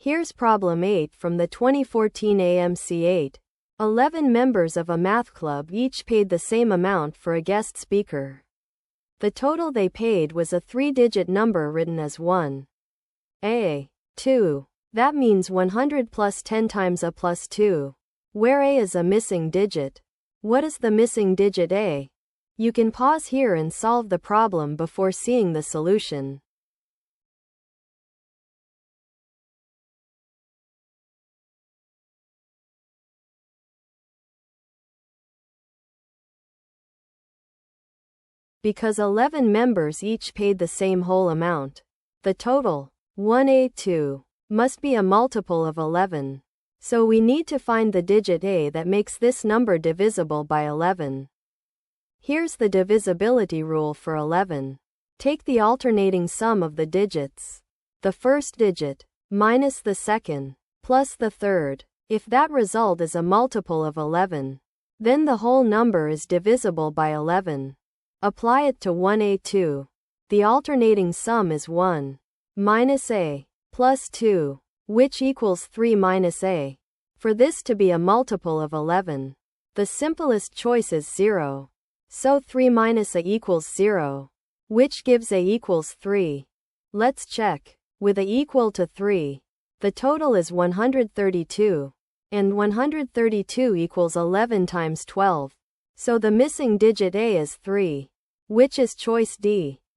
Here's problem 8 from the 2014 AMC 8. 11 members of a math club each paid the same amount for a guest speaker. The total they paid was a 3-digit number written as 1. A. 2. That means 100 plus 10 times a plus 2. Where A is a missing digit. What is the missing digit A? You can pause here and solve the problem before seeing the solution. Because 11 members each paid the same whole amount, the total, 1A2, must be a multiple of 11. So we need to find the digit A that makes this number divisible by 11. Here's the divisibility rule for 11. Take the alternating sum of the digits. The first digit, minus the second, plus the third. If that result is a multiple of 11, then the whole number is divisible by 11. Apply it to 1A2. The alternating sum is 1 minus A plus 2, which equals 3 minus A. For this to be a multiple of 11, the simplest choice is 0. So 3 minus A equals 0, which gives A equals 3. Let's check. With A equal to 3, the total is 132, and 132 equals 11 times 12. So the missing digit A is 3, which is choice D.